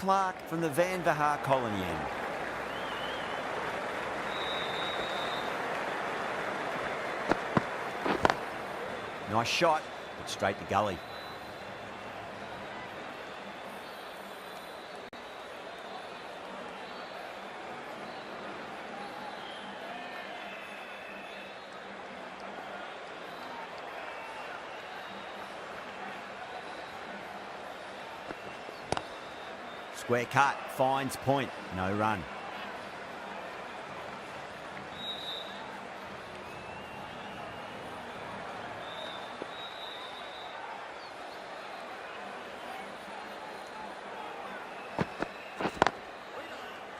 Clark from the Van Vaar Colony end. Nice shot, but straight to gully. Square cut, finds point, no run.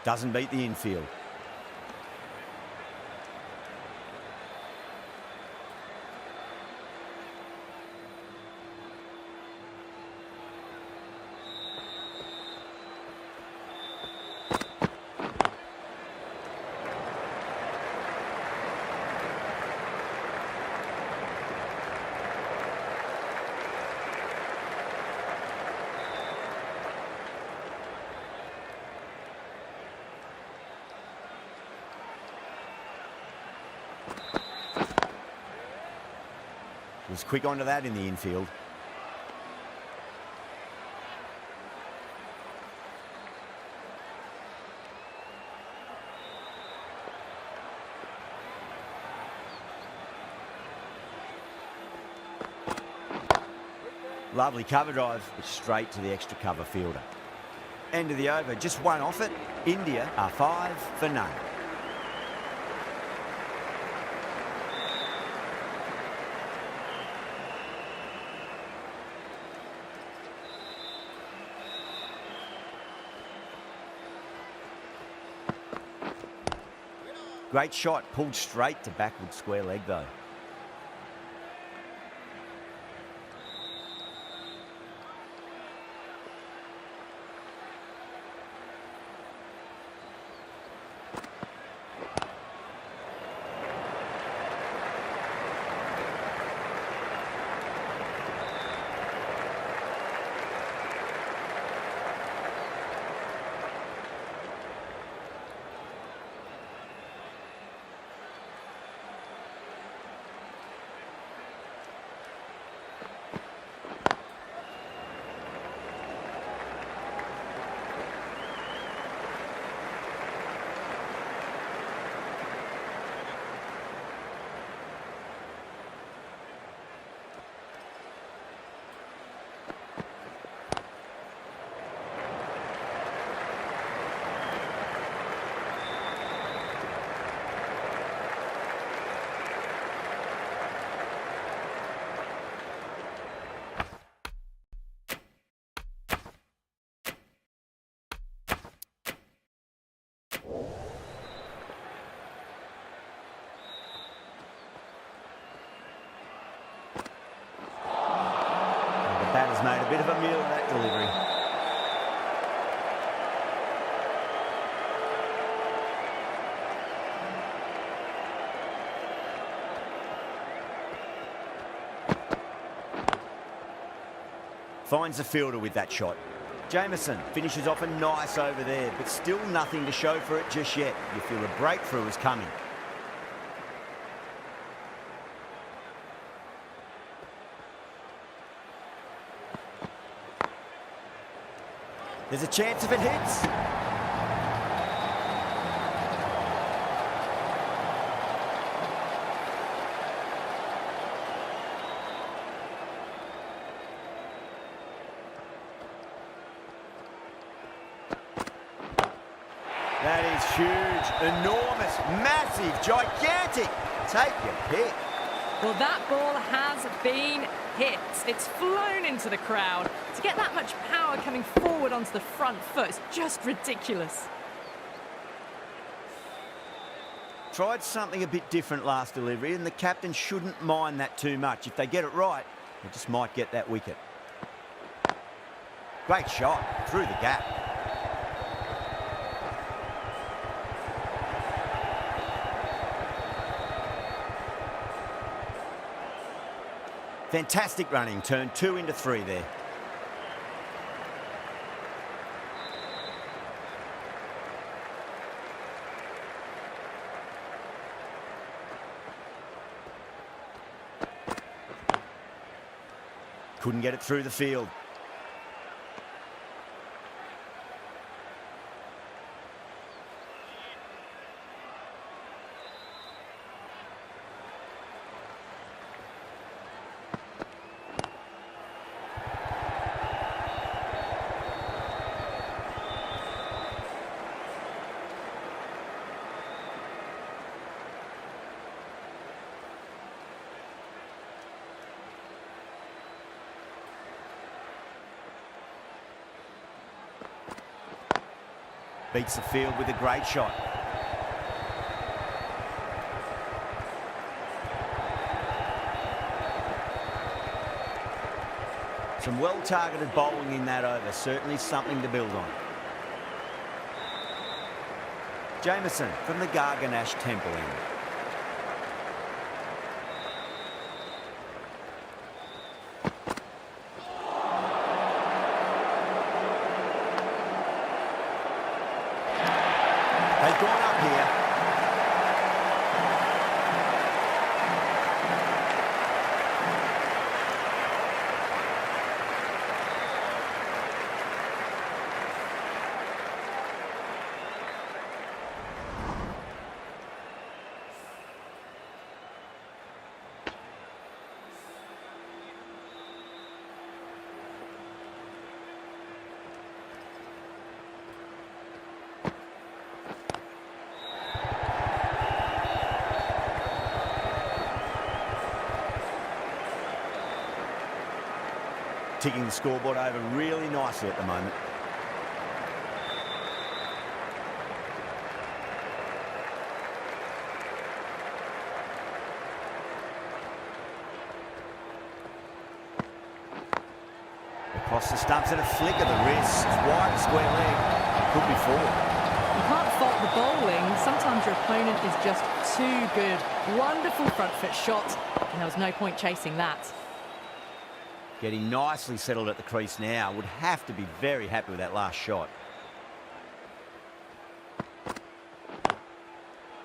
Doesn't beat the infield. Was quick onto that in the infield. Lovely cover drive, but straight to the extra cover fielder. End of the over, just one off it. India are 5 for none. Great shot, pulled straight to backward square leg though. Batter's made a bit of a meal of that delivery. Finds the fielder with that shot. Jameson finishes off a nice over there, but still nothing to show for it just yet. You feel a breakthrough is coming. There's a chance if it hits. That is huge, enormous, massive, gigantic. Take your pick. Well, that ball has been hit. It's flown into the crowd. To get that much power coming forward onto the front foot is just ridiculous. Tried something a bit different last delivery, and the captain shouldn't mind that too much. If they get it right, they just might get that wicket. Great shot through the gap. Fantastic running, turned 2 into 3 there. Couldn't get it through the field. Beats the field with a great shot. Some well-targeted bowling in that over. Certainly something to build on. Jameson from the Garganash Temple end. They've gone up here. Ticking the scoreboard over really nicely at the moment. Across the stumps and a flick of the wrist. Wide square leg. Could be four. You can't fault the bowling. Sometimes your opponent is just too good. Wonderful front foot shot, and there was no point chasing that. Getting nicely settled at the crease now. Would have to be very happy with that last shot.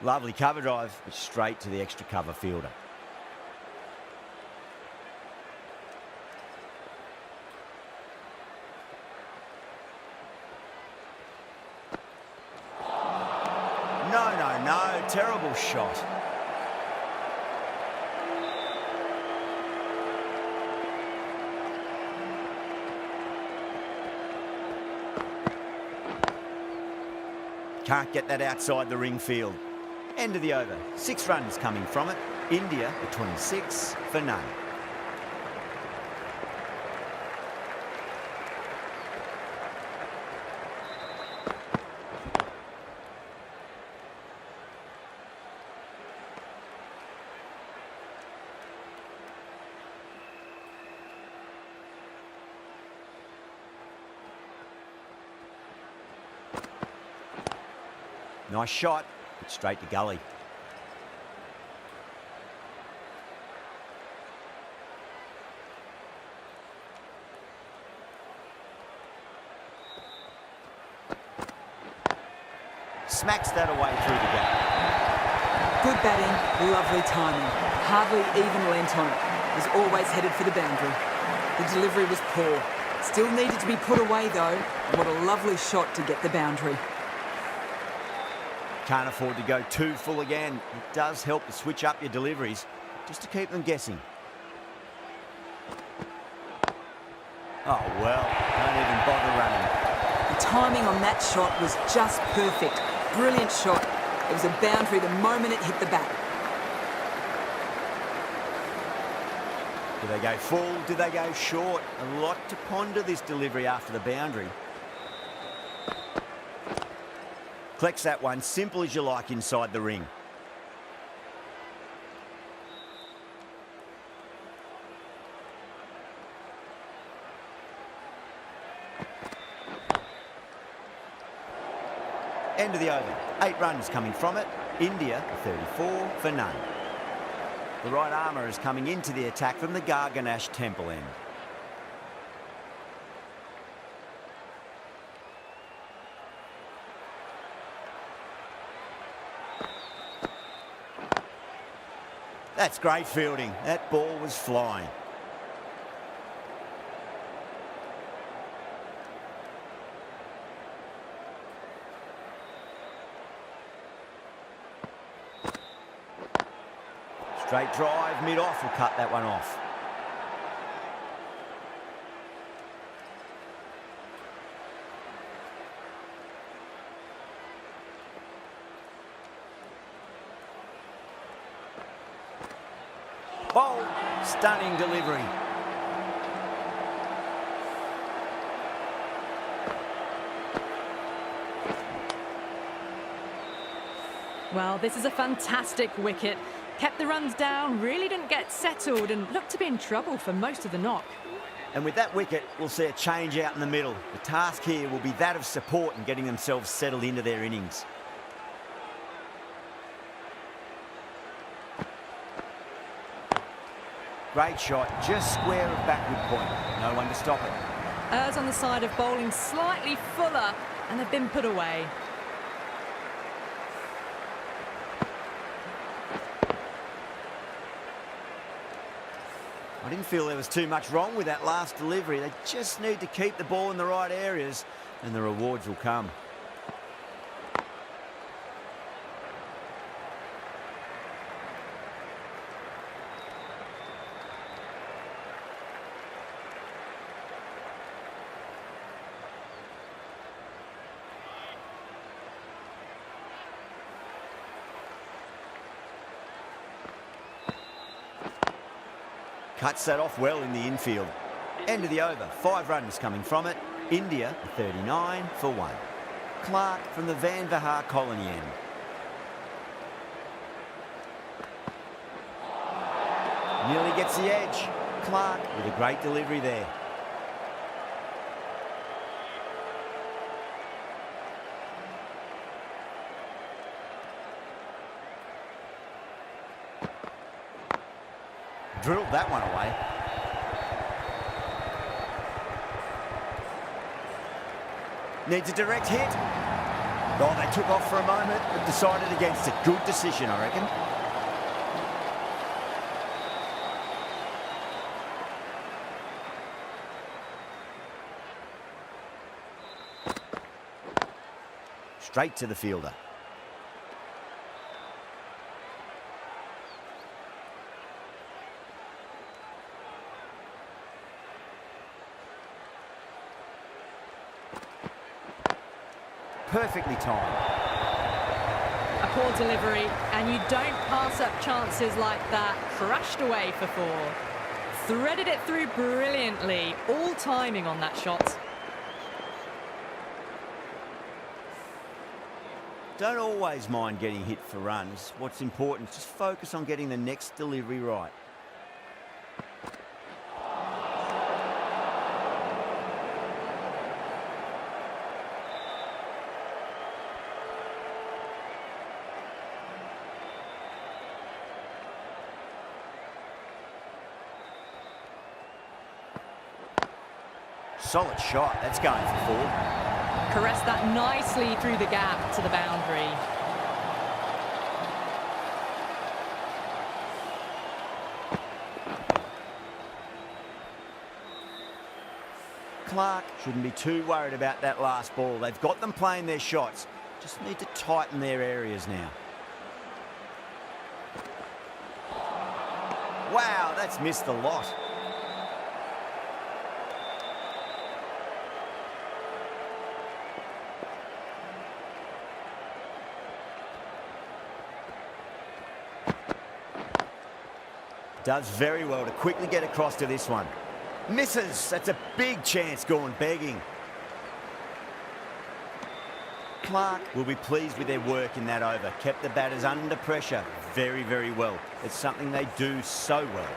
Lovely cover drive, but straight to the extra cover fielder. No. Terrible shot. Can't get that outside the ring field. End of the over. 6 runs coming from it. India at 26 for none. Nice shot, but straight to gully. Smacks that away through the gap. Good batting, lovely timing. Hardly even lent on it. Was always headed for the boundary. The delivery was poor. Still needed to be put away though. What a lovely shot to get the boundary. Can't afford to go too full again. It does help to switch up your deliveries, just to keep them guessing. Oh, well, don't even bother running. The timing on that shot was just perfect. Brilliant shot. It was a boundary the moment it hit the bat. Do they go full? Do they go short? A lot to ponder this delivery after the boundary. Collects that one, simple as you like inside the ring. End of the over. 8 runs coming from it. India 34 for none. The right armour is coming into the attack from the Garganash Temple end. That's great fielding. That ball was flying. Straight drive, mid-off will cut that one off. Bold, stunning delivery. Well, this is a fantastic wicket. Kept the runs down, really didn't get settled and looked to be in trouble for most of the knock. And with that wicket, we'll see a change out in the middle. The task here will be that of support and getting themselves settled into their innings. Great shot, just square of backward point. No one to stop it. Errs on the side of bowling slightly fuller, and they've been put away. I didn't feel there was too much wrong with that last delivery. They just need to keep the ball in the right areas, and the rewards will come. Cuts that off well in the infield. End of the over, 5 runs coming from it. India, 39 for 1. Clark from the Van Vahar colony end. Nearly gets the edge. Clark with a great delivery there. Drilled that one away. Needs a direct hit. Oh, they took off for a moment, but decided against it. Good decision, I reckon. Straight to the fielder. Perfectly timed. A poor delivery, and you don't pass up chances like that. Crashed away for 4. Threaded it through brilliantly. All timing on that shot. Don't always mind getting hit for runs. What's important is just focus on getting the next delivery right. Solid shot, that's going for 4. Caressed that nicely through the gap to the boundary. Clark shouldn't be too worried about that last ball. They've got them playing their shots. Just need to tighten their areas now. Wow, that's missed the lot. Does very well to quickly get across to this one. Misses. That's a big chance gone begging. Clark will be pleased with their work in that over. Kept the batters under pressure very, very well. It's something they do so well.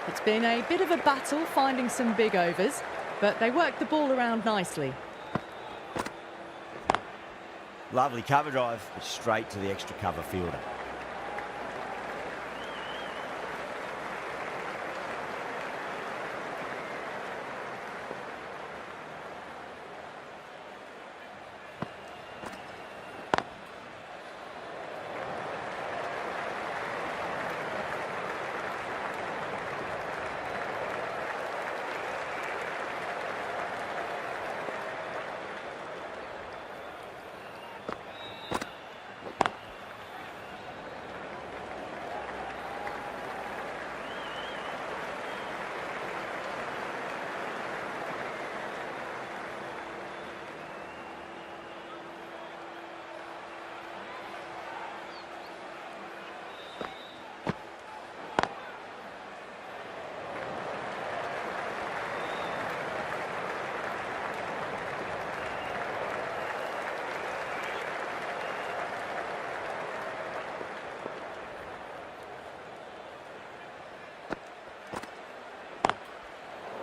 It's been a bit of a battle finding some big overs, but they worked the ball around nicely. Lovely cover drive, straight to the extra cover fielder.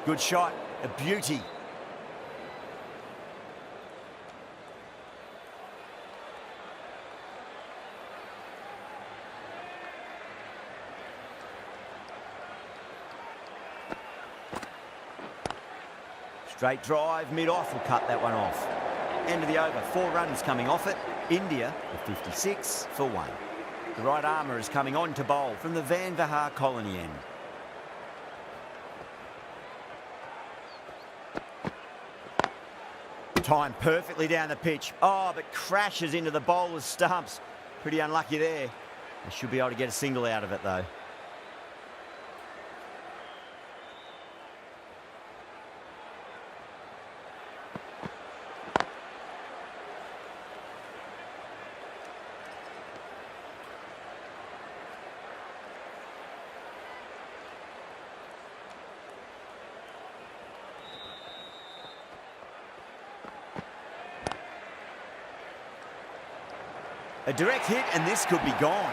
Good shot, a beauty. Straight drive, mid-off will cut that one off. End of the over, 4 runs coming off it. India, the 56 for 1. The right armour is coming on to bowl from the Van Haar colony end. Timed perfectly down the pitch. Oh, but crashes into the bowler's stumps. Pretty unlucky there. They should be able to get a single out of it, though. A direct hit, and this could be gone.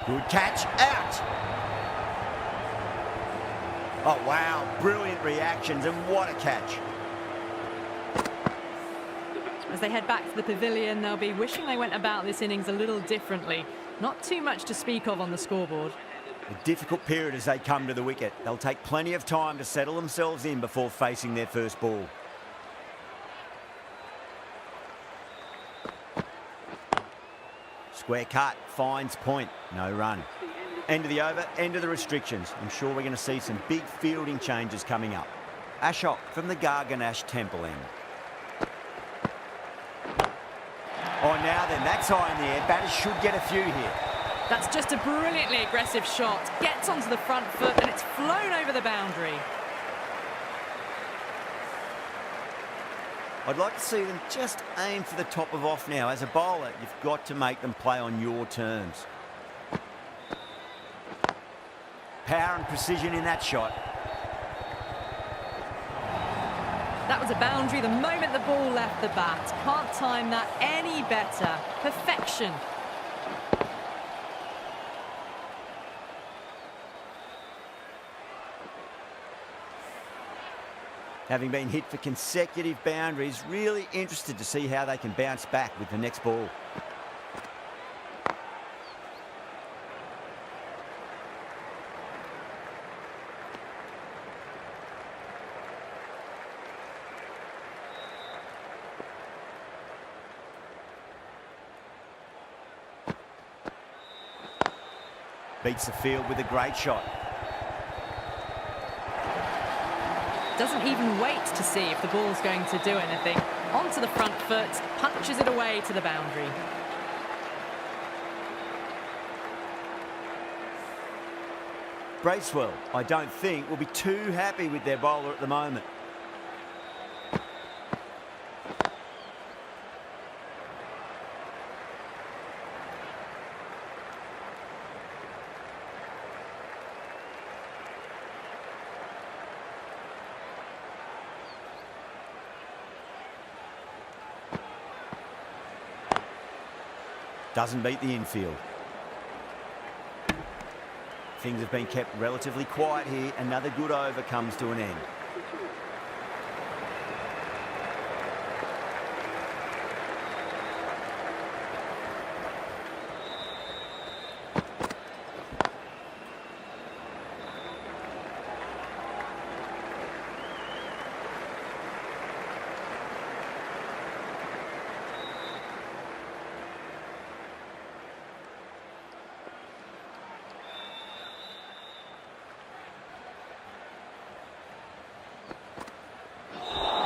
Good catch, out. Oh, wow, brilliant reactions, and what a catch. As they head back to the pavilion, they'll be wishing they went about this innings a little differently. Not too much to speak of on the scoreboard. A difficult period as they come to the wicket. They'll take plenty of time to settle themselves in before facing their first ball. Square cut, finds point, no run. End of the over, end of the restrictions. I'm sure we're going to see some big fielding changes coming up. Ashok from the Garganash Temple end. Oh, now then, that's high in the air. Batters should get a few here. That's just a brilliantly aggressive shot. Gets onto the front foot and it's flown over the boundary. I'd like to see them just aim for the top of off now. As a bowler, you've got to make them play on your terms. Power and precision in that shot. That was a boundary the moment the ball left the bat. Can't time that any better. Perfection. Having been hit for consecutive boundaries, really interested to see how they can bounce back with the next ball. Beats the field with a great shot. Doesn't even wait to see if the ball's going to do anything. Onto the front foot, punches it away to the boundary. Bracewell, I don't think, will be too happy with their bowler at the moment. Doesn't beat the infield. Things have been kept relatively quiet here. Another good over comes to an end.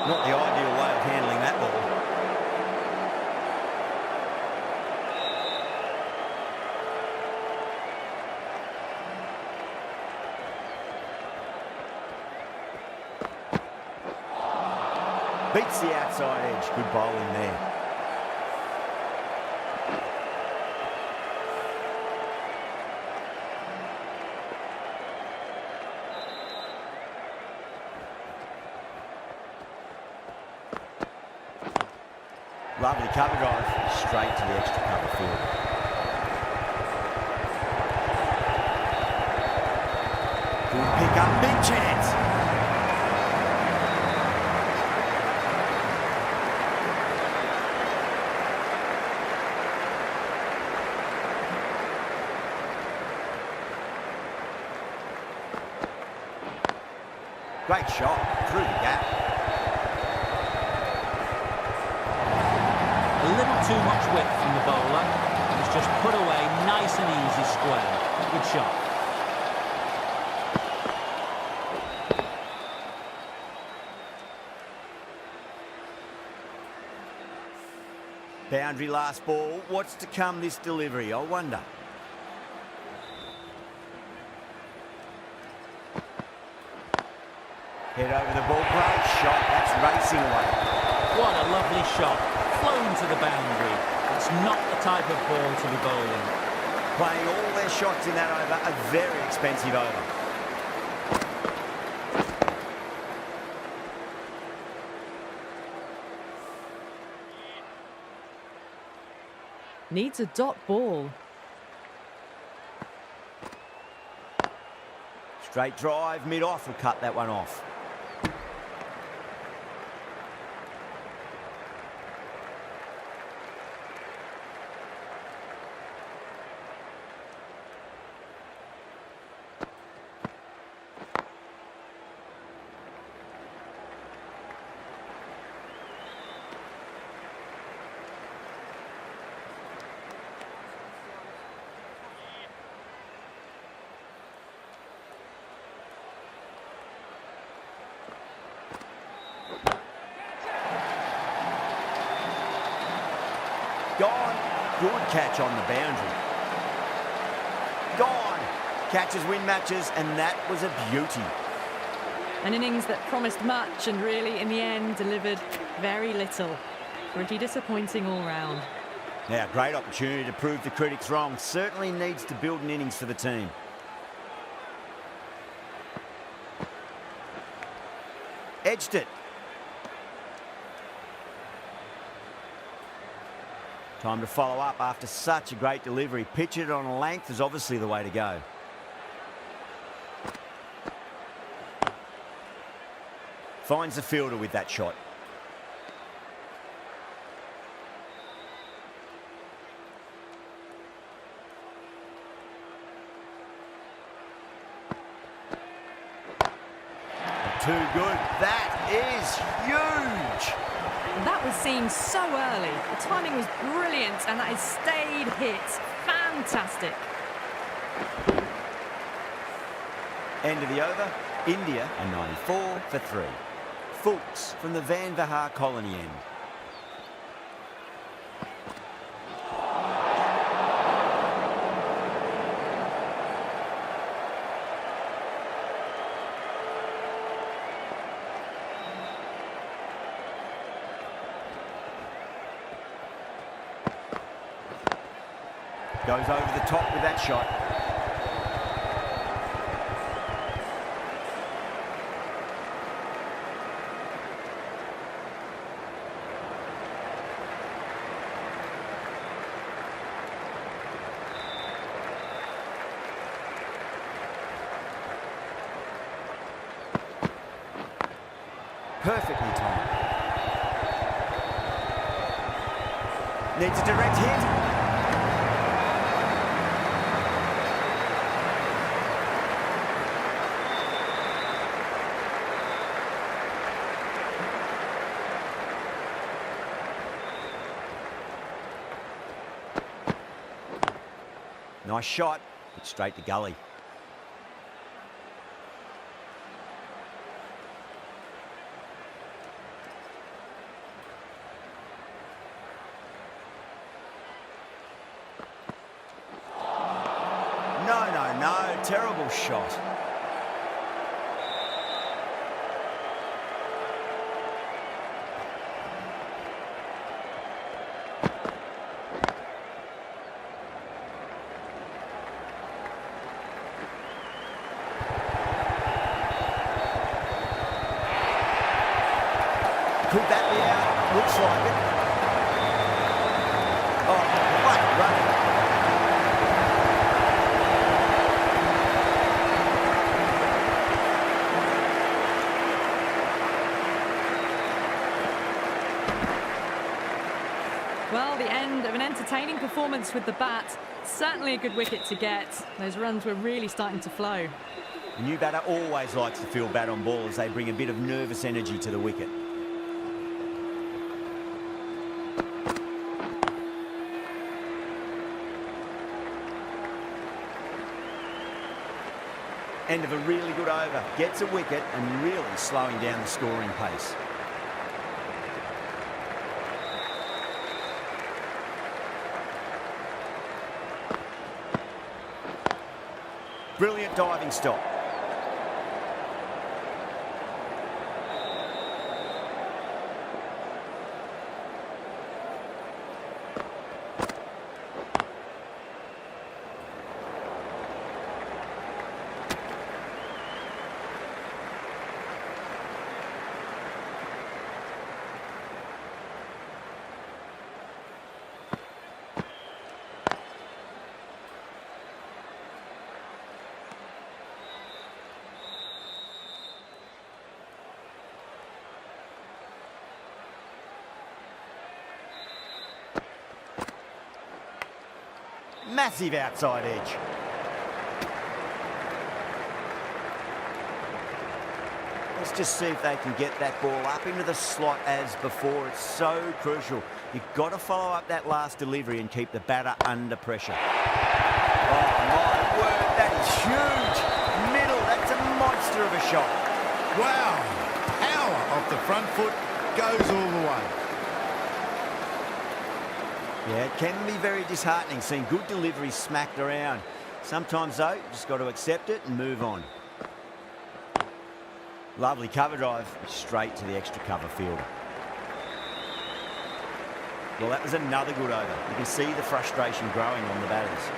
Not the ideal way of handling that ball. Beats the outside edge. Good bowling there. Lovely cover drive, straight to the extra cover field. Good pick up, big chance. Great shot, through the gap. A little too much width from the bowler. It's just put away nice and easy square. Good shot. Boundary last ball. What's to come this delivery, I wonder. Head over the ball. Great shot. That's racing away. What a lovely shot. Flown to the boundary. It's not the type of ball to be bowling. Playing all their shots in that over. A very expensive over. Needs a dot ball. Straight drive, mid-off will cut that one off. Gone. Good catch on the boundary. Gone. Catches win matches, and that was a beauty. An innings that promised much and really, in the end, delivered very little. Pretty disappointing all round. Now, great opportunity to prove the critics wrong. Certainly needs to build an innings for the team. Edged it. Time to follow up after such a great delivery. Pitch it on a length is obviously the way to go. Finds the fielder with that shot. Too good. That is huge. That was seen so early. The timing was brilliant, and that has stayed hit. Fantastic. End of the over. India a 94 for 3. Fulks from the Van Vahar colony end. Goes over the top with that shot. Perfectly timed. Needs a direct hit. Nice shot, but straight to gully. No, terrible shot. Could that be out? Looks like it. Oh, great run. Well, the end of an entertaining performance with the bat. Certainly a good wicket to get. Those runs were really starting to flow. The new batter always likes to feel bat on ball as they bring a bit of nervous energy to the wicket. End of a really good over. Gets a wicket and really slowing down the scoring pace. Brilliant diving stop. Massive outside edge. Let's just see if they can get that ball up into the slot as before. It's so crucial. You've got to follow up that last delivery and keep the batter under pressure. Oh, my word, that is huge. Middle, that's a monster of a shot. Wow, power off the front foot, goes all the way. Yeah, it can be very disheartening seeing good deliveries smacked around. Sometimes, though, you just got to accept it and move on. Lovely cover drive, straight to the extra cover fielder. Well, that was another good over. You can see the frustration growing on the batters.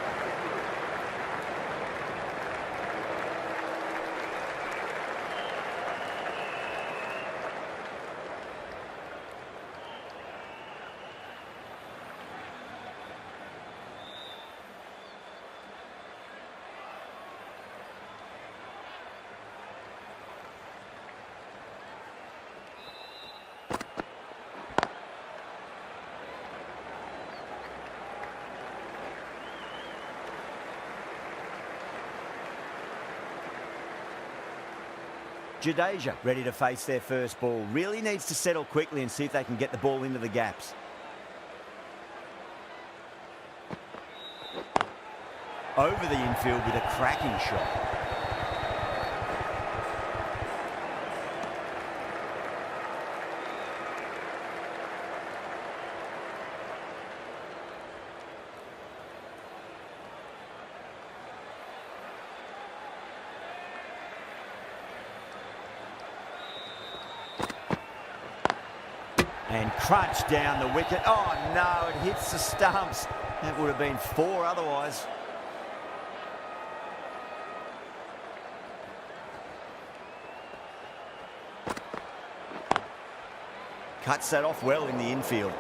Jadeja ready to face their first ball. Really needs to settle quickly and see if they can get the ball into the gaps. Over the infield with a cracking shot. And crunch down the wicket. Oh no, it hits the stumps. That would have been 4 otherwise. Cuts that off well in the infield.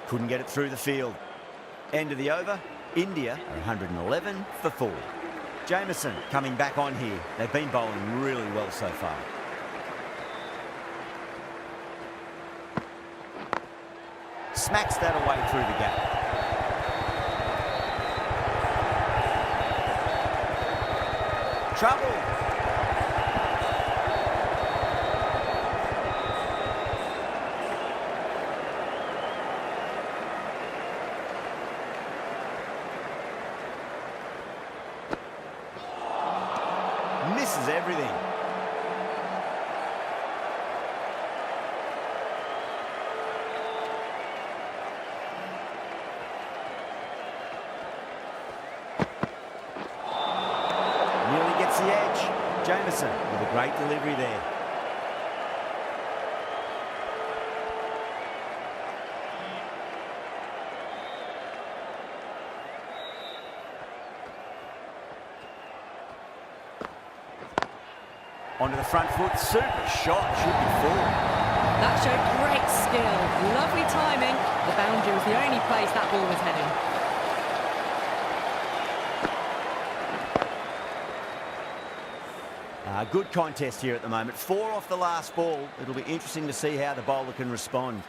Couldn't get it through the field. End of the over. India are 111 for 4. Jamieson coming back on here. They've been bowling really well so far. Smacks that away through the gap. Trouble. Misses everything. Jameson with a great delivery there. Onto the front foot, super shot, should be full. That showed great skill, lovely timing. The boundary was the only place that ball was heading. Good contest here at the moment. 4 off the last ball. It'll be interesting to see how the bowler can respond.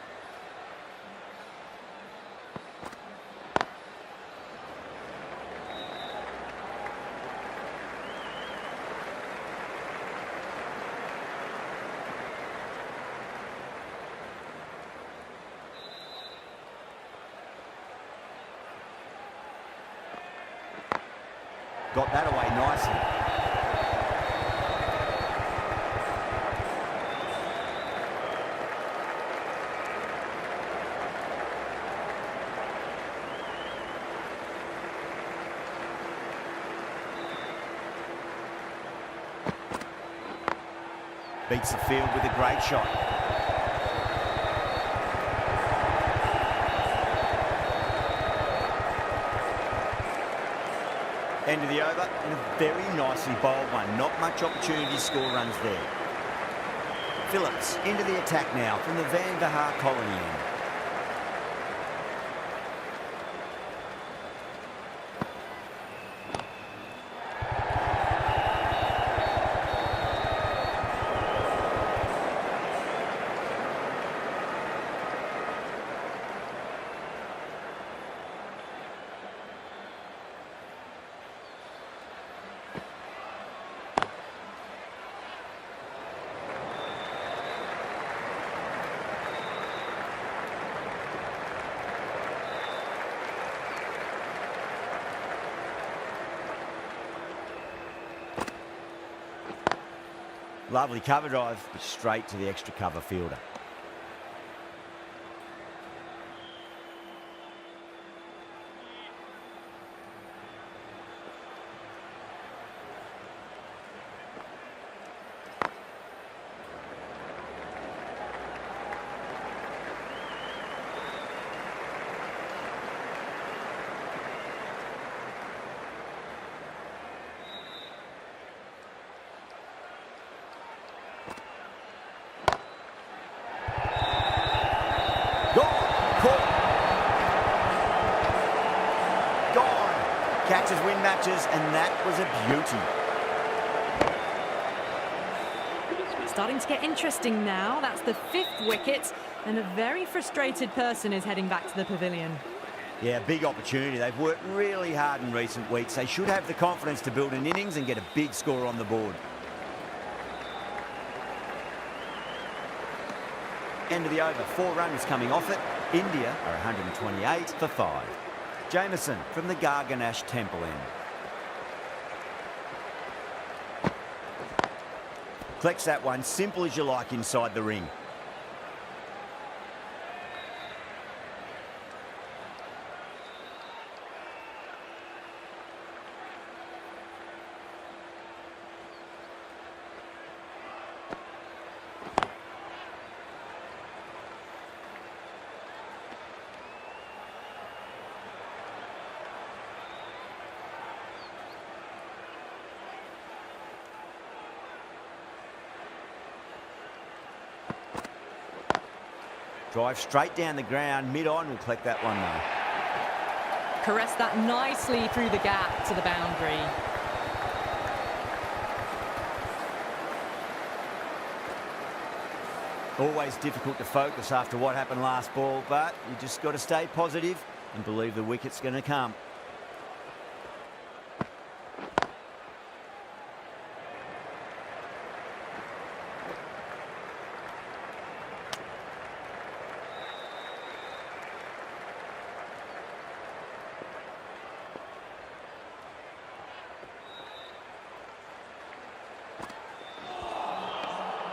Got that away nicely. Beats the field with a great shot. End of the over, and a very nicely bowled one. Not much opportunity to score runs there. Phillips into the attack now from the Van der Haar colony end. Lovely cover drive, but straight to the extra cover fielder. Catches win matches, and that was a beauty. Starting to get interesting now. That's the 5th wicket, and a very frustrated person is heading back to the pavilion. Yeah, big opportunity. They've worked really hard in recent weeks. They should have the confidence to build an innings and get a big score on the board. End of the over, 4 runs coming off it. India are 128 for 5. Jameson from the Garganash Temple end. Collects that one, simple as you like inside the ring. Drive straight down the ground, mid-on will collect that one though. Caress that nicely through the gap to the boundary. Always difficult to focus after what happened last ball, but you just got to stay positive and believe the wicket's going to come.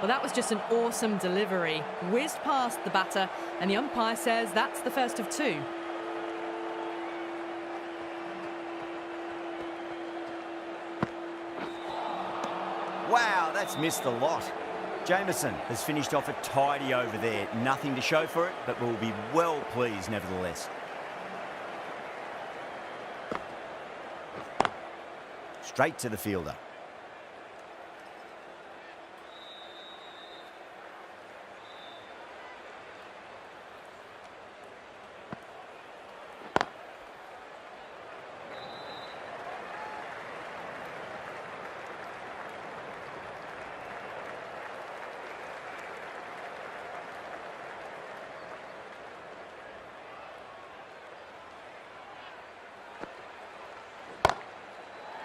Well, that was just an awesome delivery. Whizzed past the batter, and the umpire says that's the first of 2. Wow, Wow, that's missed the lot. Jameson has finished off a tidy over there. Nothing to show for it, but will be well pleased nevertheless. Straight to the fielder.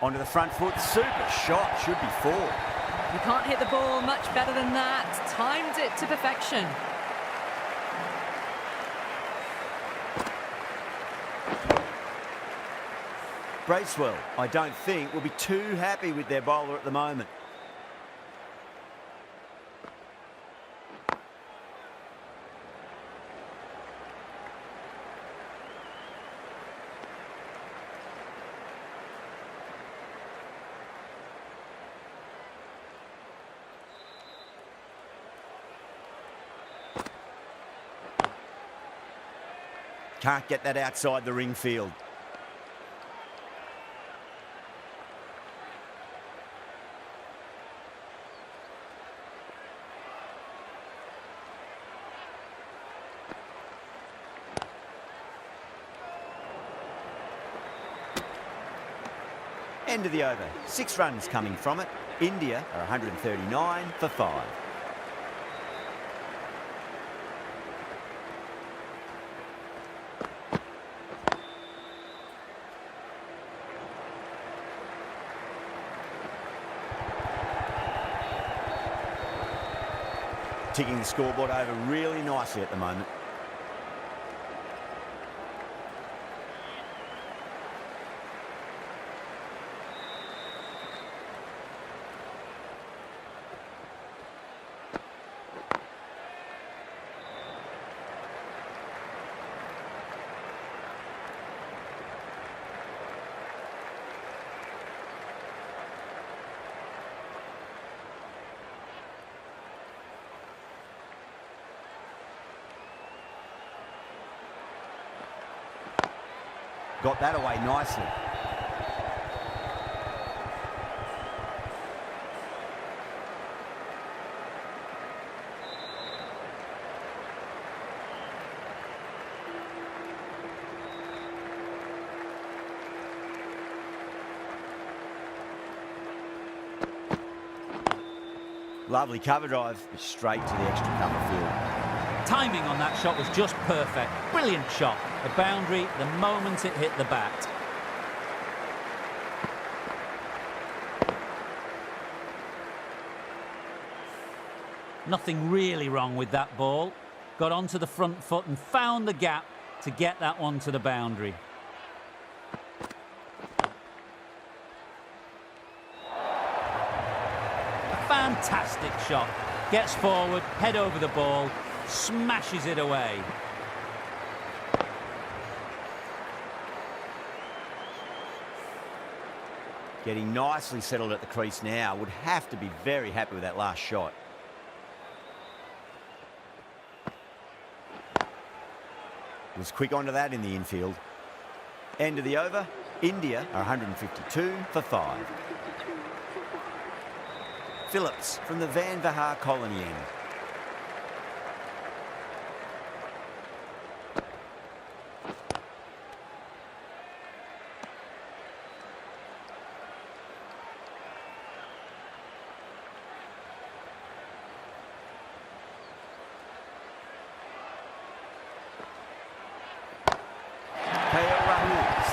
Onto the front foot, super shot, should be 4. You can't hit the ball much better than that. Timed it to perfection. Bracewell, I don't think, will be too happy with their bowler at the moment. Can't get that outside the ring field. End of the over. 6 runs coming from it. India are 139 for 5. Ticking the scoreboard over really nicely at the moment. Got that away nicely. Lovely cover drive, straight to the extra cover field. Timing on that shot was just perfect. Brilliant shot. The boundary the moment it hit the bat. Nothing really wrong with that ball. Got onto the front foot and found the gap to get that one to the boundary. A fantastic shot. Gets forward, head over the ball, smashes it away. Getting nicely settled at the crease now. Would have to be very happy with that last shot. Was quick onto that in the infield. End of the over. India are 152 for 5. Phillips from the Van Vahar colony end.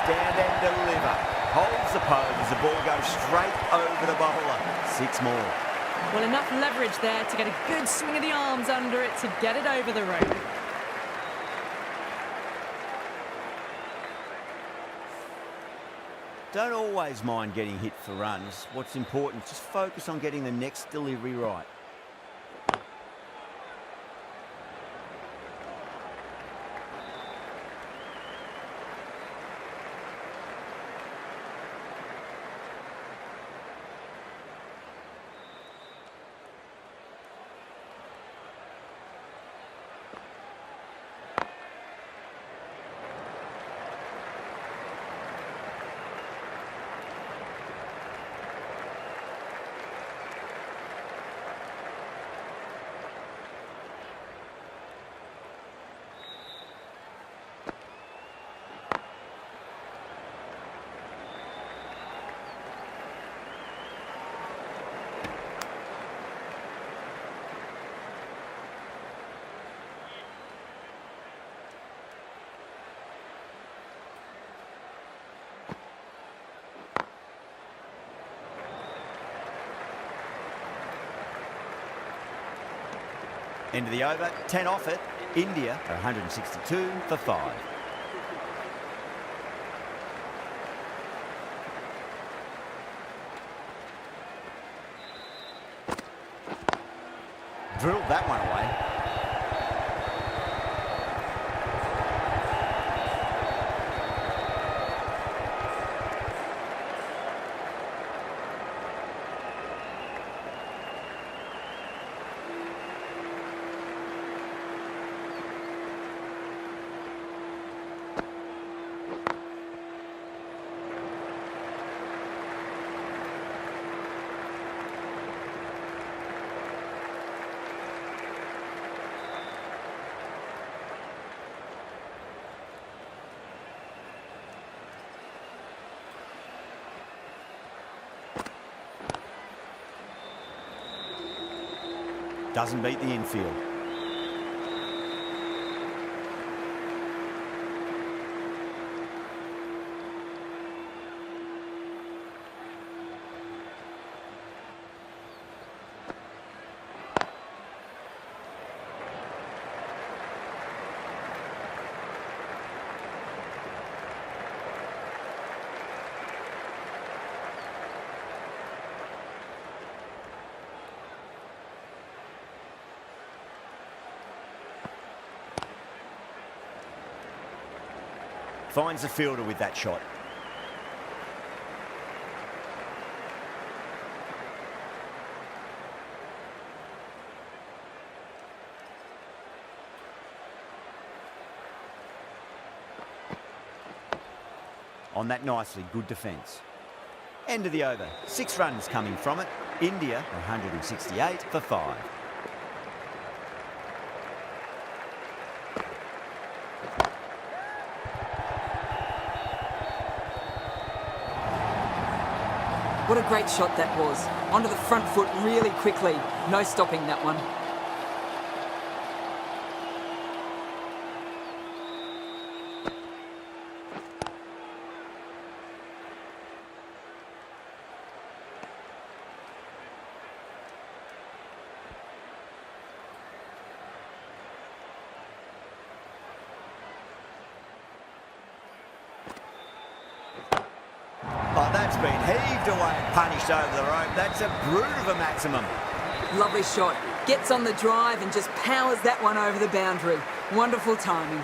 Stand and deliver. Holds the pose as the ball goes straight over the bowler. 6 more. Well, enough leverage there to get a good swing of the arms under it to get it over the rope. Don't always mind getting hit for runs. What's important, just focus on getting the next delivery right. End of the over, 10 off it. India are 162 for 5. Drilled that one away. Doesn't beat the infield. Finds the fielder with that shot. On that nicely, good defence. End of the over, 6 runs coming from it. India 168 for 5. What a great shot that was. Onto the front foot really quickly. No stopping that one. Oh, that's been heaved away and punished over the rope. That's a brute of a maximum. Lovely shot. Gets on the drive and just powers that one over the boundary. Wonderful timing.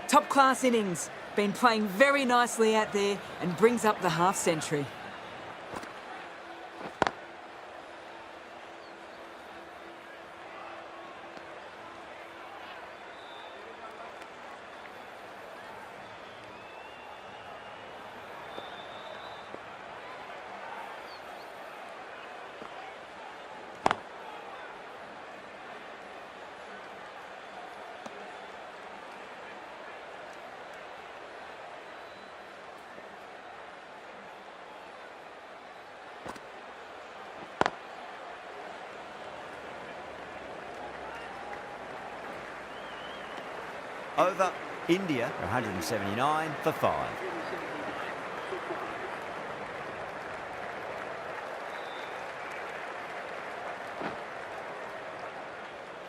Top class innings. Been playing very nicely out there and brings up the half century. Over, India 179 for 5.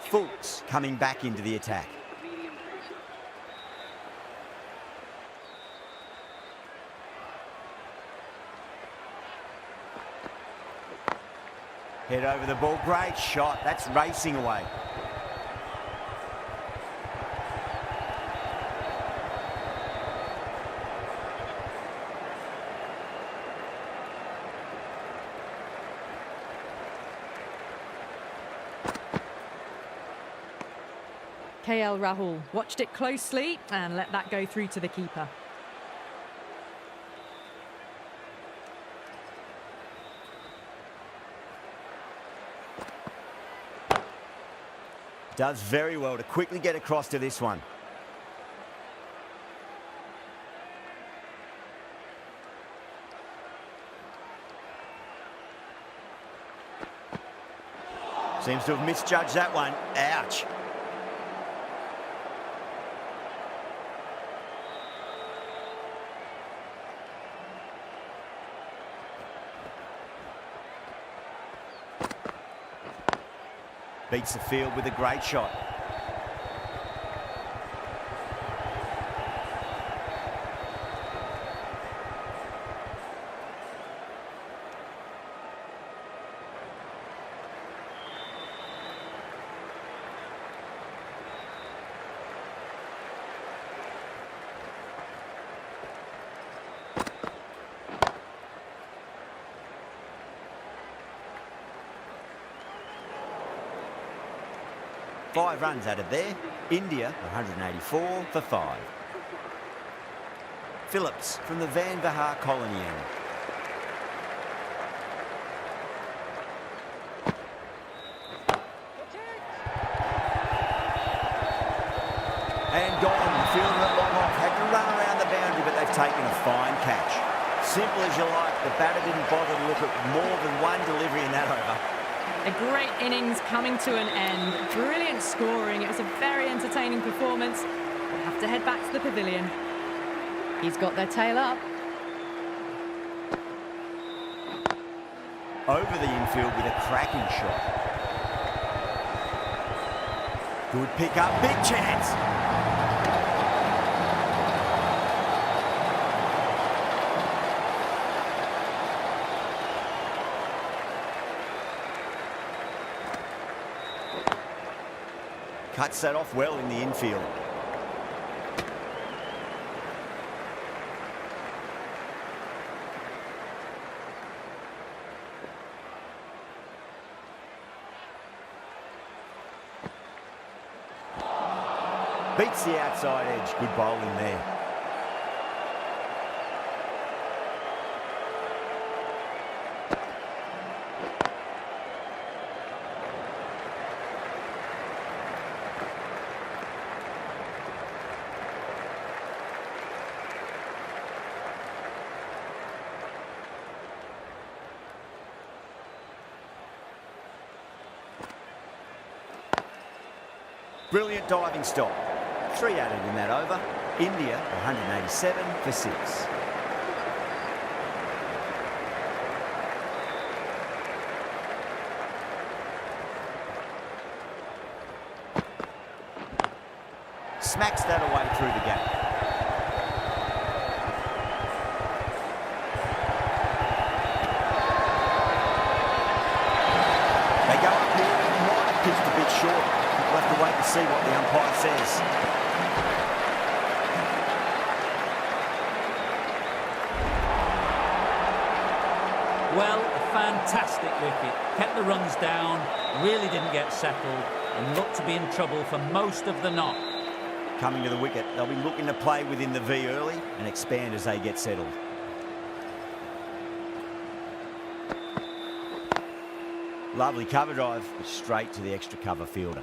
Fultz coming back into the attack. Head over the ball, great shot, that's racing away. KL Rahul watched it closely and let that go through to the keeper. Does very well to quickly get across to this one. Seems to have misjudged that one. Ouch. Beats the field with a great shot. Five runs added there. India 184 for 5. Phillips from the Van Vahar colony end. And gone, fielding it long off. Had to run around the boundary, but they've taken a fine catch. Simple as you like, the batter didn't bother to look at more than one delivery in that over. A great innings coming to an end. Brilliant scoring. It was a very entertaining performance. We'll have to head back to the pavilion. He's got their tail up. Over the infield with a cracking shot. Good pick up, big chance. Cuts that off well in the infield. Beats the outside edge. Good bowling there. Brilliant diving stop. 3 added in that over. India 187 for 6. Smacks that away through the gap. They go up here and might have pitched a bit short. We'll have to wait and see what the umpire says. Well, a fantastic wicket. Kept the runs down, really didn't get settled, and looked to be in trouble for most of the knot. Coming to the wicket, they'll be looking to play within the V early and expand as they get settled. Lovely cover drive, straight to the extra cover fielder.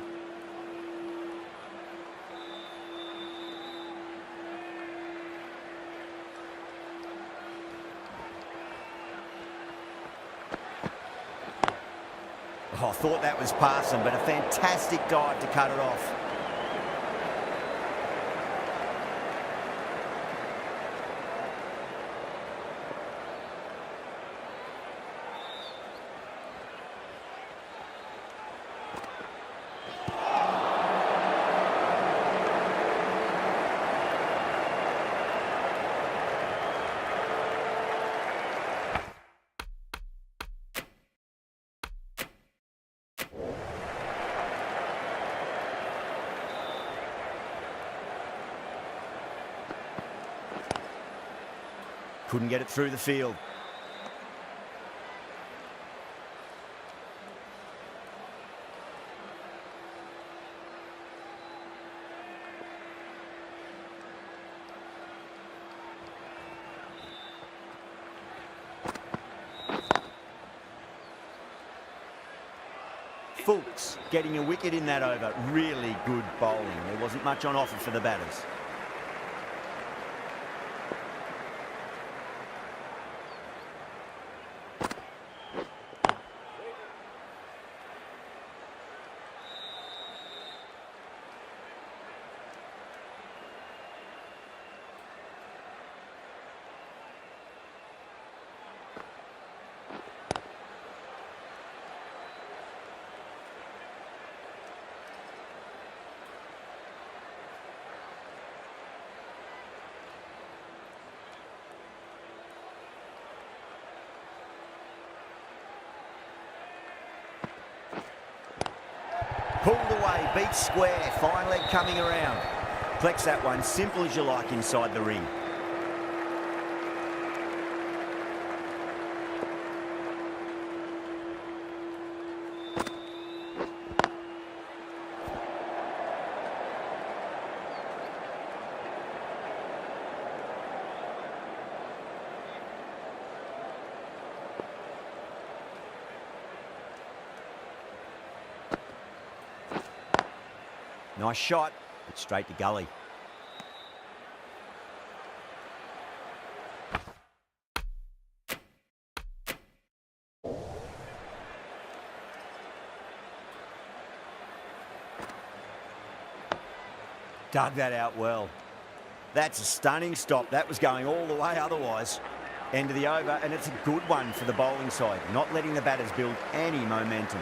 Oh, I thought that was passing, but a fantastic dive to cut it off. Couldn't get it through the field. Fulks getting a wicket in that over. Really good bowling. There wasn't much on offer for the batters. Pulled away, beat square, fine leg coming around. Flex that one, simple as you like inside the ring. Nice shot, but straight to gully. Dug that out well. That's a stunning stop. That was going all the way otherwise. End of the over, and it's a good one for the bowling side, not letting the batters build any momentum.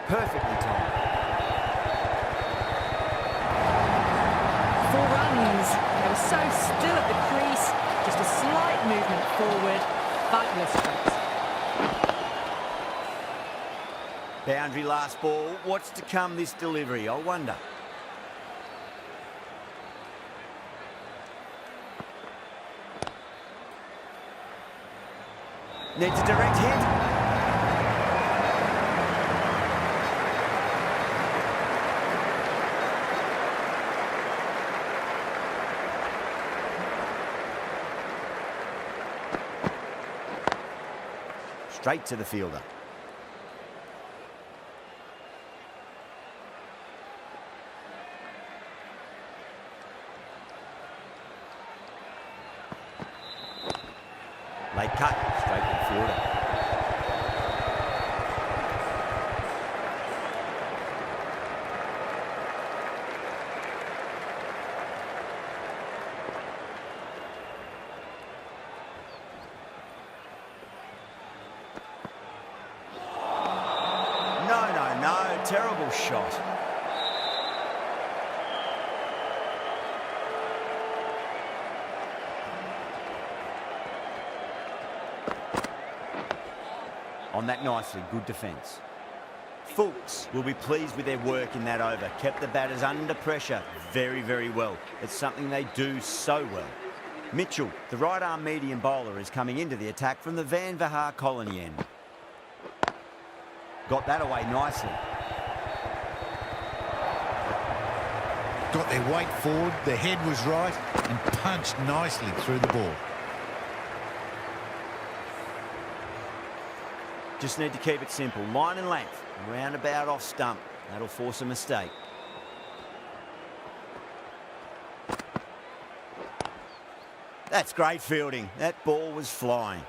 Perfectly timed. 4 runs. They were so still at the crease. Just a slight movement forward. Fabulous strokes. Boundary last ball. What's to come this delivery, I wonder. Needs a direct hit. Straight to the fielder. Late cut, straight to the fielder. No, terrible shot. On that nicely, good defence. Fulks will be pleased with their work in that over. Kept the batters under pressure very, very well. It's something they do so well. Mitchell, the right-arm medium bowler, is coming into the attack from the Van Vaha colony end. Got that away nicely. Got their weight forward, the head was right, and punched nicely through the ball. Just need to keep it simple. Line and length, roundabout off stump. That'll force a mistake. That's great fielding. That ball was flying.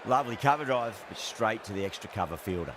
Lovely cover drive, but straight to the extra cover fielder.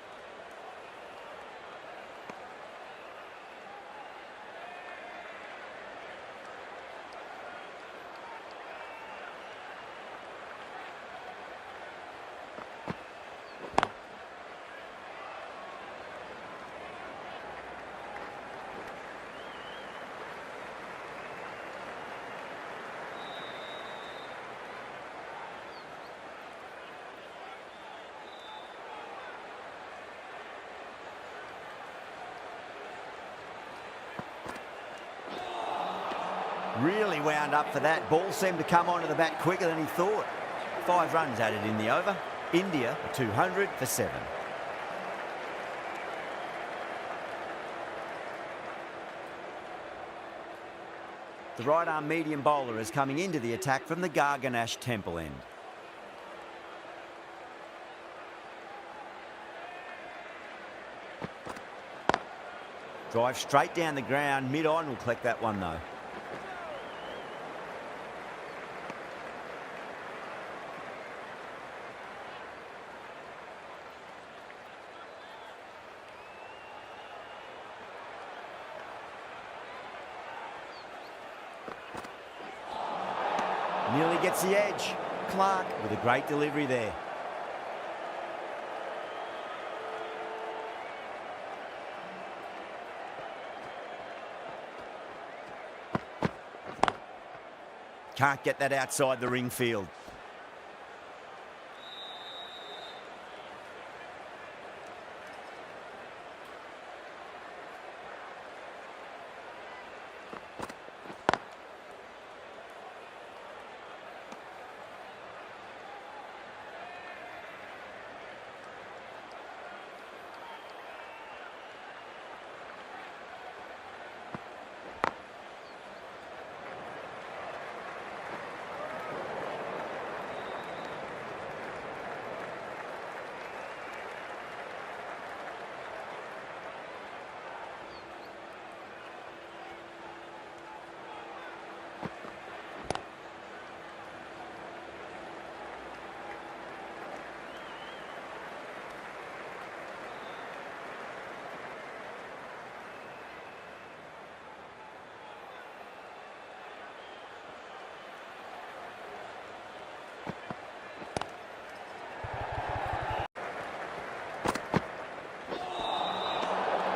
Really wound up for that. Ball seemed to come onto the bat quicker than he thought. 5 runs added in the over. India 200 for 7. The right-arm medium bowler is coming into the attack from the Garganash Temple end. Drive straight down the ground. Mid-on will collect that one though. gets the edge. Clark with a great delivery there. Can't get that outside the ring field.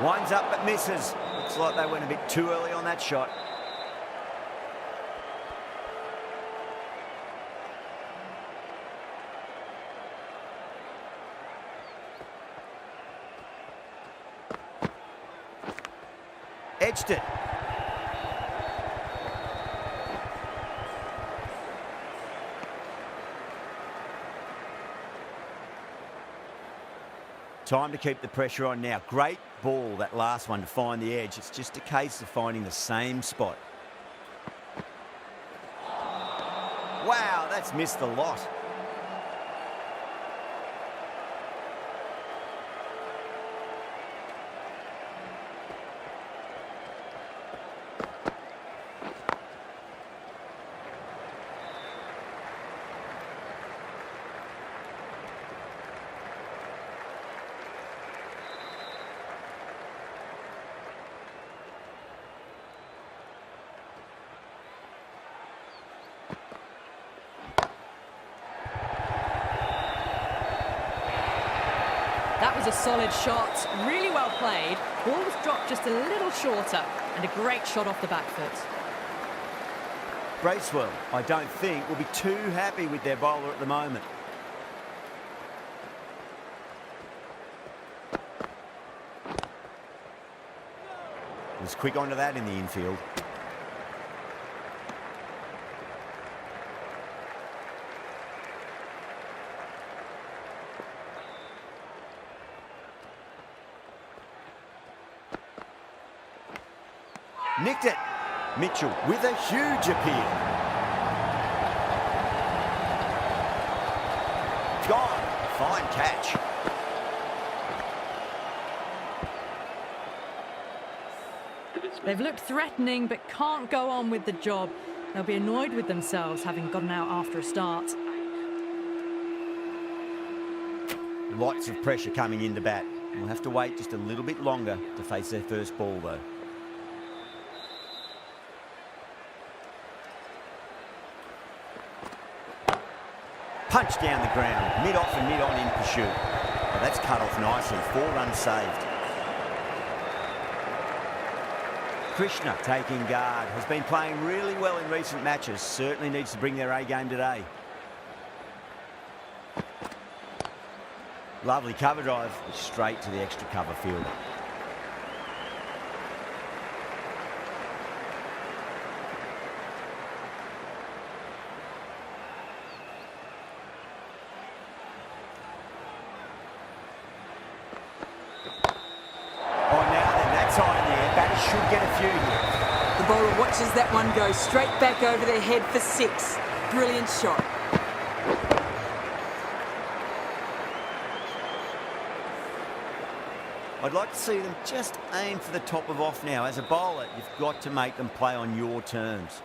Winds up but misses. Looks like they went a bit too early on that shot. Edged it. Time to keep the pressure on now. Great ball, that last one, to find the edge. It's just a case of finding the same spot. Wow, that's missed the lot. That was a solid shot, really well played. Ball was dropped just a little shorter, and a great shot off the back foot. Bracewell, I don't think, will be too happy with their bowler at the moment. Was quick onto that in the infield. Nicked it. Mitchell with a huge appeal. Gone. Fine catch. They've looked threatening but can't go on with the job. They'll be annoyed with themselves having gotten out after a start. Lots of pressure coming in to bat. We'll have to wait just a little bit longer to face their first ball though. Punch down the ground, mid-off and mid-on in pursuit. Oh, that's cut off nicely, 4 runs saved. Krishna taking guard, has been playing really well in recent matches, certainly needs to bring their A game today. Lovely cover drive, straight to the extra cover field. Should get a few here. The bowler watches that one go straight back over their head for 6. Brilliant shot. I'd like to see them just aim for the top of off now. As a bowler, you've got to make them play on your terms.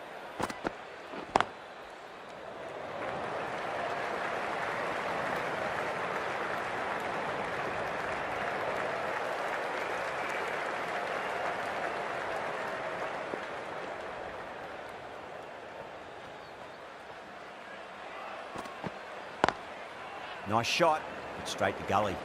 Nice shot, but straight to gully.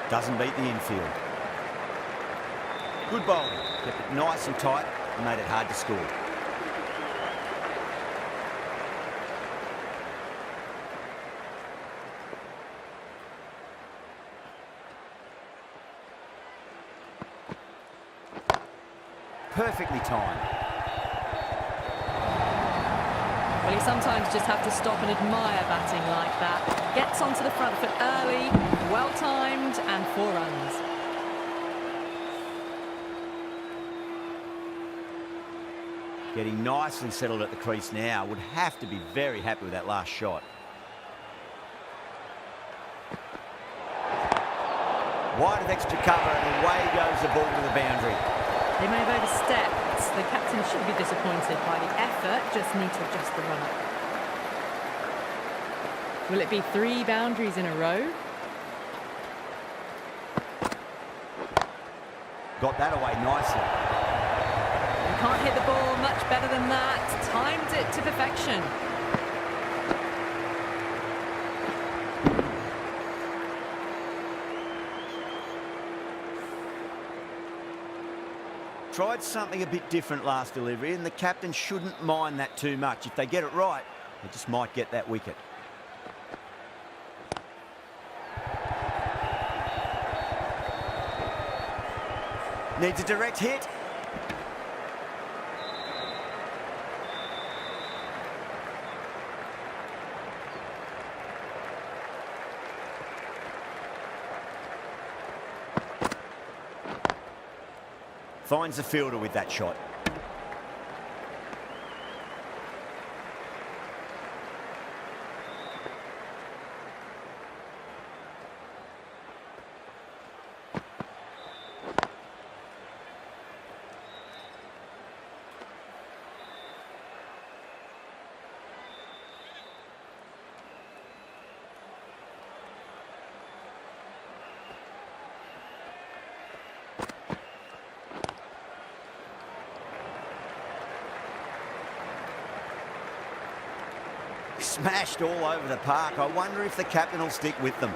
Doesn't beat the infield. Good bowling. Kept it nice and tight and made it hard to score. Perfectly timed. Well, you sometimes just have to stop and admire batting like that. Gets onto the front foot early, well-timed, and 4 runs. Getting nicely settled at the crease now. Would have to be very happy with that last shot. Wide of extra cover and away goes the ball to the boundary. They may have overstepped. The captain should be disappointed by the effort, just need to adjust the run-up. Will it be 3 boundaries in a row? Got that away nicely. You can't hit the ball much better than that. Timed it to perfection. Tried something a bit different last delivery, and the captain shouldn't mind that too much. If they get it right, they just might get that wicket. Needs a direct hit. Finds the fielder with that shot. Smashed all over the park. I wonder if the captain will stick with them.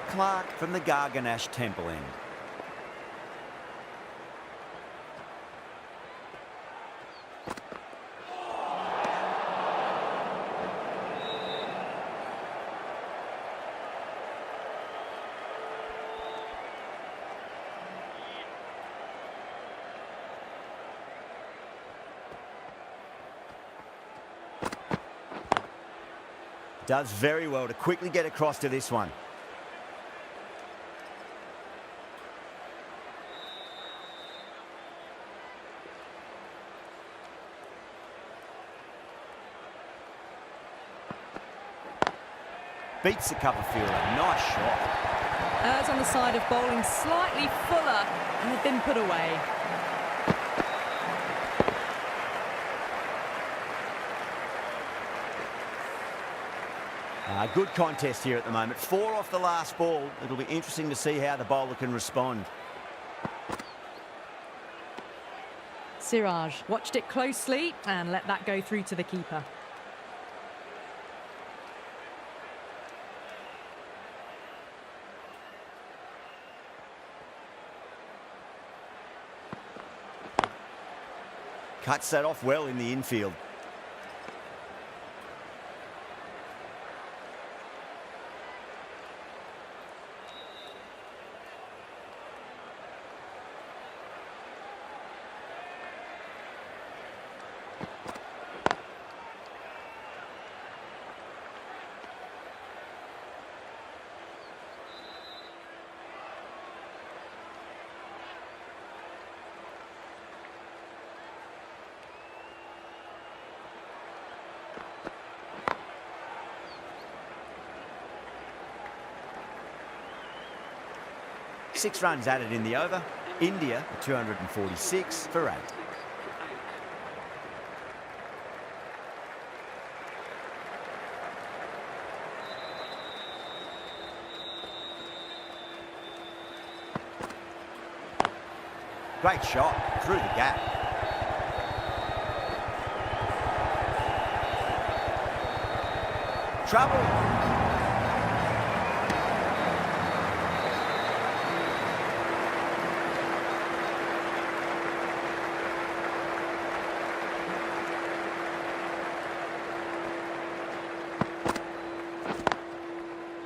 Clark from the Garganash Temple end. Does very well to quickly get across to this one. Beats the cover fielder. Nice shot. Errs on the side of bowling slightly fuller and have been put away. Good contest here at the moment. 4 off the last ball. It'll be interesting to see how the bowler can respond. Siraj watched it closely and let that go through to the keeper. Cuts that off well in the infield. Six runs added in the over. India 246 for 8. Great shot through the gap. Trouble.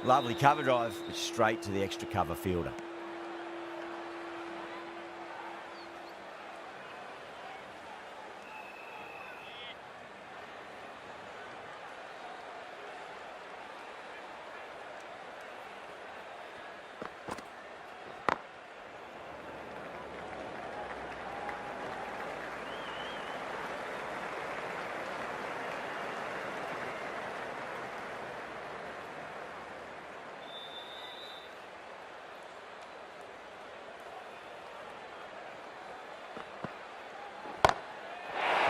Lovely cover drive, but straight to the extra cover fielder.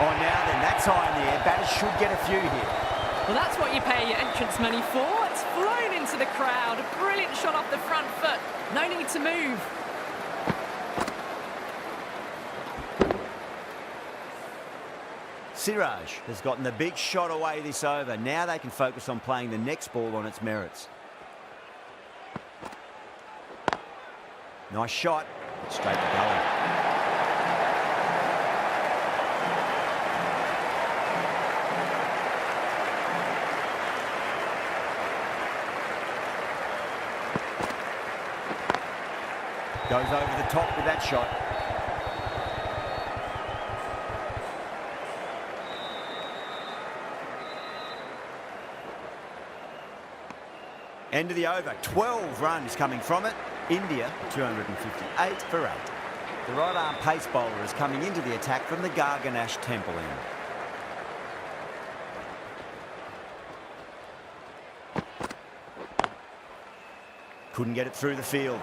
Oh, now then, that's high in the air. Batters should get a few here. Well, that's what you pay your entrance money for. It's flown into the crowd. A brilliant shot off the front foot. No need to move. Siraj has gotten the big shot away this over. Now they can focus on playing the next ball on its merits. Nice shot. Straight to gully. Goes over the top with that shot. End of the over. 12 runs coming from it. India 258 for 8. The right arm pace bowler is coming into the attack from the Garganash Temple end. Couldn't get it through the field.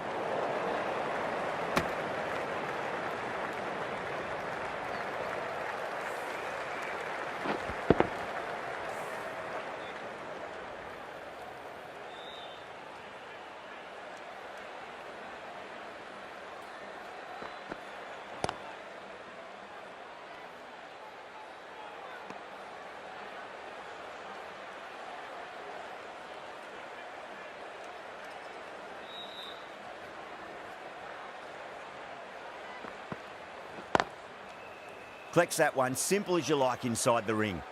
Collects that one, simple as you like inside the ring.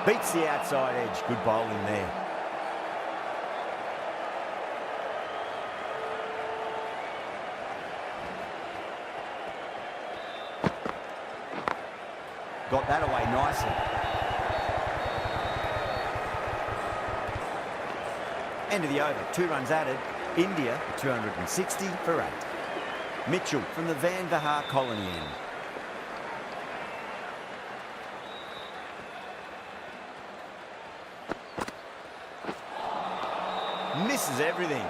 Beats the outside edge. Good bowling there. Got that away nicely. End of the over. 2 runs added. India 260 for 8. Mitchell from the Van Vahar colony end. Misses everything.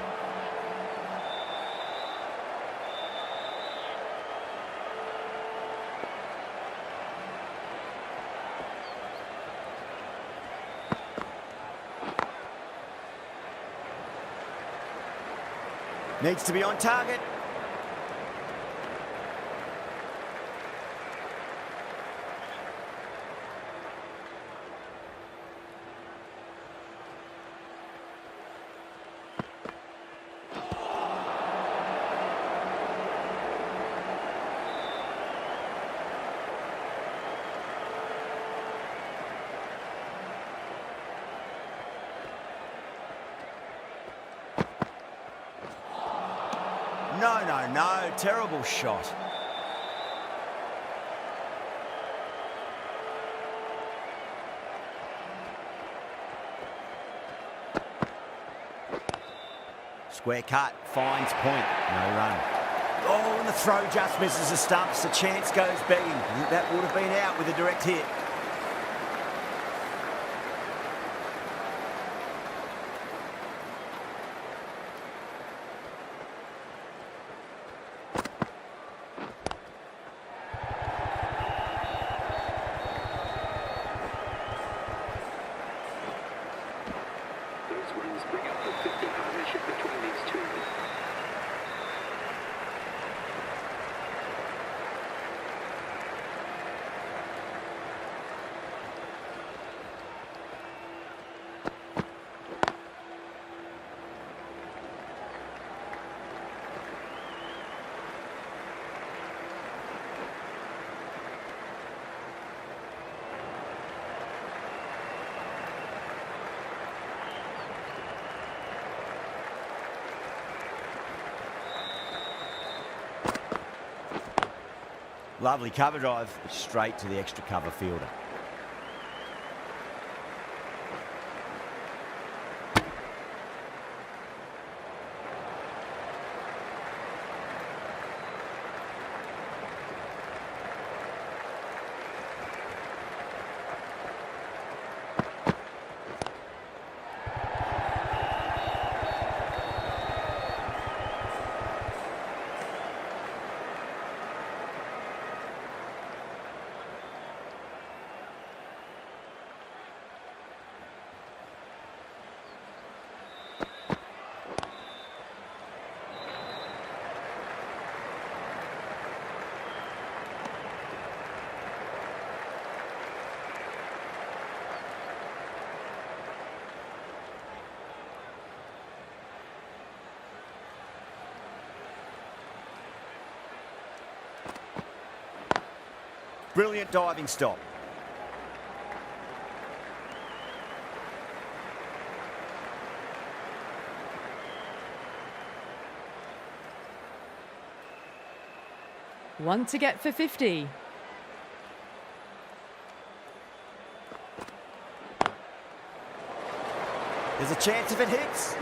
Needs to be on target. No. Terrible shot. Square cut, finds point, no run. Oh, and the throw just misses the stumps. The chance goes begging. I think that would have been out with a direct hit. Those runs bring up the 50 partnership between these two. Lovely cover drive, straight to the extra cover fielder. Brilliant diving stop. One to get for 50. There's a chance if it hits.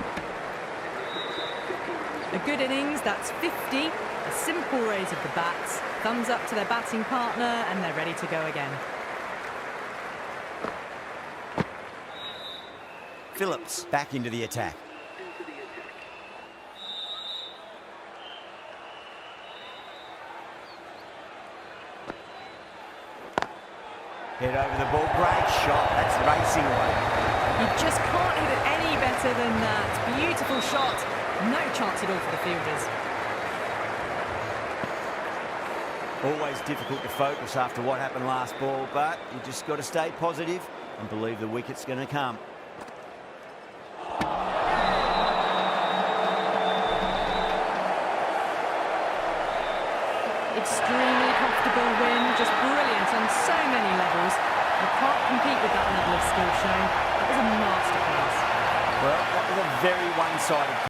A good innings, that's 50. A simple raise of the bats. Thumbs up to their batting partner and they're ready to go again. Phillips back into the attack. Head over the ball, great shot. That's racing away. You just can't hit it any better than that. Beautiful shot. No chance at all for the fielders. Always difficult to focus after what happened last ball, but you just got to stay positive and believe the wicket's going to come. Extremely comfortable win, just brilliant on so many levels. You can't compete with that level of skill shown. That was a masterclass. Well, that was a very one-sided